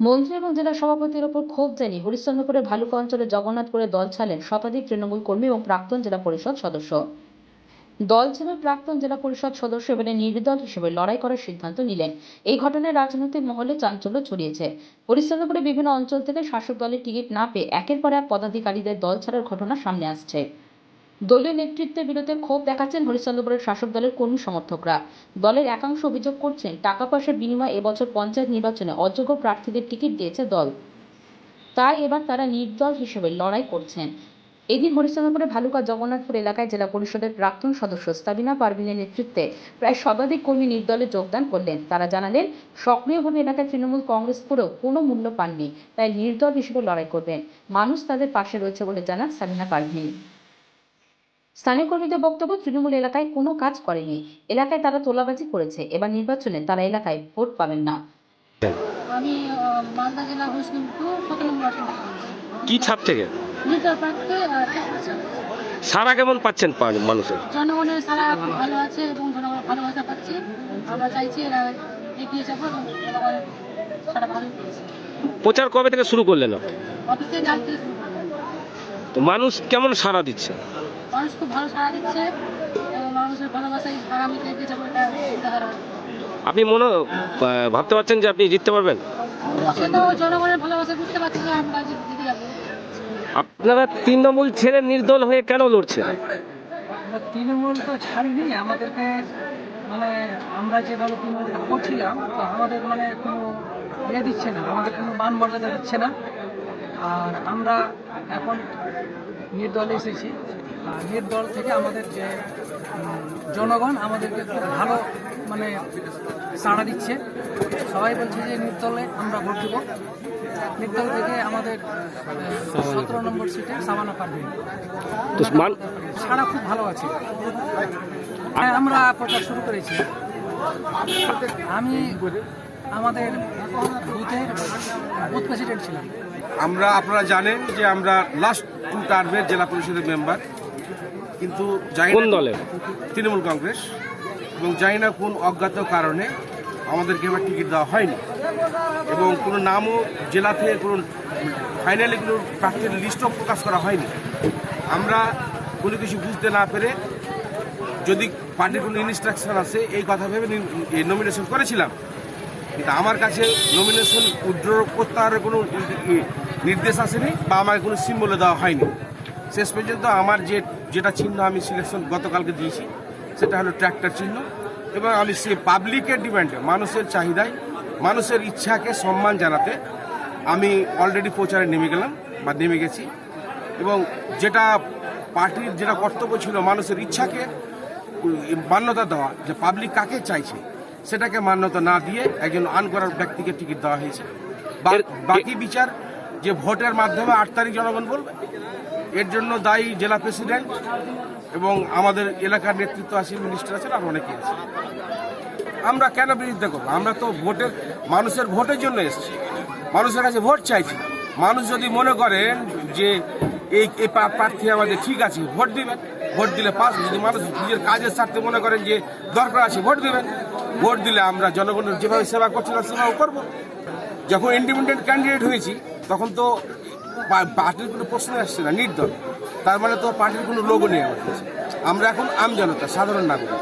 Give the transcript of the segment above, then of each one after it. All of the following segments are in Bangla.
মন্ত্রী এবং জেলা সভাপতির ওপর ক্ষোভ জানিয়ে হরিশ্চন্দ্রপুরের ভালুকা অঞ্চলে জগন্নাথপুরে দল ছাড়লেন শতাধিক তৃণমূল কর্মী এবং প্রাক্তন জেলা পরিষদ সদস্য। দল ছেড়ে প্রাক্তন জেলা পরিষদ সদস্য এবারে নির্দল হিসেবে লড়াই করার সিদ্ধান্ত নিলেন। এই ঘটনায় রাজনৈতিক মহলে চাঞ্চল্য ছড়িয়েছে। হরিশ্চন্দ্রপুরে বিভিন্ন অঞ্চল থেকে শাসক দলের টিকিট না পেয়ে একের পর এক পদাধিকারীদের দল ছাড়ার ঘটনা সামনে আসছে। দলীয় নেতৃত্বের বিরুদ্ধে ক্ষোভ দেখাচ্ছেন হরিশ্চন্দ্রপুরের শাসক দলের কর্মী সমর্থকরা। দলের একাংশ অভিযোগ করছেন, টাকা পয়সার বিনিময়ে এবছর পঞ্চায়েত নির্বাচনে অযোগ্য প্রার্থীদের টিকিট দিয়েছে দল, তাই এবার তারা নির্দল হিসেবে লড়াই করছেন। এদিন হরিশ্চন্দ্রপুরে ভালুকা জগন্নাথপুর এলাকায় জেলা পরিষদের প্রাক্তন সদস্য সাবিনা পারভিনের নেতৃত্বে প্রায় শতাধিক কর্মী নির্দলে যোগদান করলেন। তারা জানালেন, সক্রিয়ভাবে এলাকায় তৃণমূল কংগ্রেস করেও কোনো মূল্য পাননি, তাই নির্দল হিসেবে লড়াই করবেন। মানুষ তাদের পাশে রয়েছে বলে জানান সাবিনা পারভিন। স্থানীয় কর্মীদের বক্তব্য, তৃণমূল এলাকায় কোনো কাজ করেনি, এলাকায় তারা তোলাবাজি করেছে, এবার নির্বাচনে তারা এলাকায় ভোট পাবেন না। আমি মালদা জেলা হরিশ্চন্দ্রপুর 17 নম্বর আসন থেকে বলছি। কি ছাপ থেকে নির্দল প্রার্থী সারা কেমন পাচ্ছেন মানুষের? জনগণের সারা খুব ভালো আছে এবং জনগণের ভালোবাসা পাচ্ছি। আমরা চাইছি এরা এগিয়ে যাবো এবং জনগণের সারা ভালো পেয়েছে। প্রচার কবে থেকে শুরু করলেন? অফিসে জানতে শুরু করলাম। তো মানুষ কেমন সাড়া দিচ্ছে? মানুষ খুব ভালো সাড়া দিচ্ছে এবং মানুষের ভালোবাসায় আগামীতে এগিয়ে যাবো, এটা দেখার। আপনি ভাবতে পারছেন যে আপনি জিততে পারবেন? সে তো জনগণের ভালোবাসা বুঝতে পারছি যে আমরা জিতে যাবো। আপনারা তৃণমূল ছেড়ে নির্দল হয়ে কেন লড়ছেন? তৃণমূল তো ছাড়িনি আমাদেরকে, মানে আমরা যেভাবে তৃণমূল করছিলাম তো আমাদের মানে কোনো দিচ্ছে না, আমাদের কোনো মান মর্যাদা দিচ্ছে না। আর আমরা এখন নির্দলে এসেছি। নির্দল থেকে আমাদের যে জনগণ আমাদেরকে খুব ভালো মানে সাড়া দিচ্ছে। সবাই বলছে যে নির্দলে আমরা ভোট দেবো। নির্দল থেকে আমাদের 17 নম্বর সিটে সাবানা পারভিন সাড়া খুব ভালো আছে। আমরা প্রচার শুরু করেছি। আমি আমাদের বুথ প্রেসিডেন্ট ছিলাম। আপনারা জানেন যে আমরা লাস্ট 2 টার্মের জেলা পরিষদের মেম্বার, কিন্তু কোন দলের? তৃণমূল কংগ্রেস। এবং জানি না কোন অজ্ঞাত কারণে আমাদেরকে এবার টিকিট দেওয়া হয়নি এবং কোনো নামও জেলা থেকে কোনো ফাইনালি কোনো প্রার্থীর লিস্টও প্রকাশ করা হয়নি। আমরা কোনো কিছু বুঝতে না পেরে, যদি পার্টির কোনো ইনস্ট্রাকশন আছে এই কথা ভেবে নমিনেশন করেছিলাম, কিন্তু আমার কাছে নমিনেশন উইথড্র প্রত্যাহারের কোনো নির্দেশ আসেনি বা আমাকে কোনো সিম্বলে দেওয়া হয়নি। শেষ পর্যন্ত আমার যেটা চিহ্ন আমি সিলেকশন গতকালকে দিয়েছি সেটা হলো ট্র্যাক্টর চিহ্ন। এবং আমি সে পাবলিকের ডিমান্ডে, মানুষের চাহিদায়, মানুষের ইচ্ছাকে সম্মান জানাতে আমি অলরেডি প্রচারে নেমে গেছি। এবং যেটা পার্টির যেটা কর্তব্য ছিল মানুষের ইচ্ছাকে মান্যতা দেওয়া, যে পাবলিক কাকে চাইছে সেটাকে মান্যতা না দিয়ে একজন আনকরার ব্যক্তিকে টিকিট দেওয়া হয়েছে। বাকি বিচার যে ভোটের মাধ্যমে 8 তারিখ জনগণ বলবে। এর জন্য দায়ী জেলা প্রেসিডেন্ট এবং আমাদের এলাকার নেতৃত্ব আছে, মিনিস্টার আছেন, আর অনেকে আছে। আমরা কেন বিরোধিতা করবো? আমরা তো মানুষের ভোটের জন্য এসেছি, মানুষের কাছে ভোট চাইছি। মানুষ যদি মনে করেন যে এই প্রার্থী আমাদের ঠিক আছে, ভোট দিবেন, ভোট দিলে পাস। যদি মানুষ নিজের কাজের স্বার্থে মনে করেন যে দরকার আছে, ভোট দিবেন। ভোট দিলে আমরা জনগণের যেভাবে সেবা করছিলাম সেভাবে করবো। যখন ইন্ডিপেন্ডেন্ট ক্যান্ডিডেট হয়েছি তখন তো পার্টির কোনো প্রশ্ন আসছে না, নির্দল। তার মানে তো পার্টির কোনো লোগো নেই আমার কাছে। আমরা এখন আমজনতা, সাধারণ নাগরিক।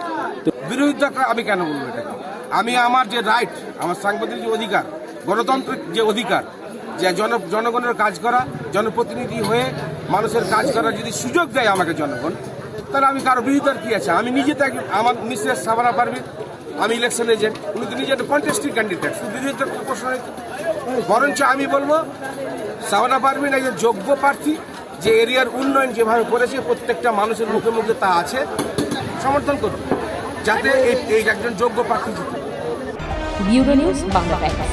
বিরোধিতা আমি কেন বলবো এটাকে? আমি আমার যে রাইট, আমার সাংবিধানিক যে অধিকার, গণতান্ত্রিক যে অধিকার, যে জনগণের কাজ করা, জনপ্রতিনিধি হয়ে মানুষের কাজ করার যদি সুযোগ দেয় আমাকে জনগণ, তাহলে আমি কারো বিরোধিতার কি আছে? আমি নিজে তো আমার মিসেস সাবানা পারভিন, আমি ইলেকশন এজেন্ট, উনি তো নিজে একটা কন্টেস্টিং ক্যান্ডিডেট, শুধু বিরোধিতার কোনো প্রশ্ন নেই। বরঞ্চ আমি বলবো সাবানা পারভিন একজন যোগ্য প্রার্থী, যে এরিয়ার উন্নয়ন যেভাবে করেছে প্রত্যেকটা মানুষের মুখে মুখে তা আছে, সমর্থন করুন যাতে এই একজন যোগ্য প্রার্থী জিতে। Bureau news, Bangla Times.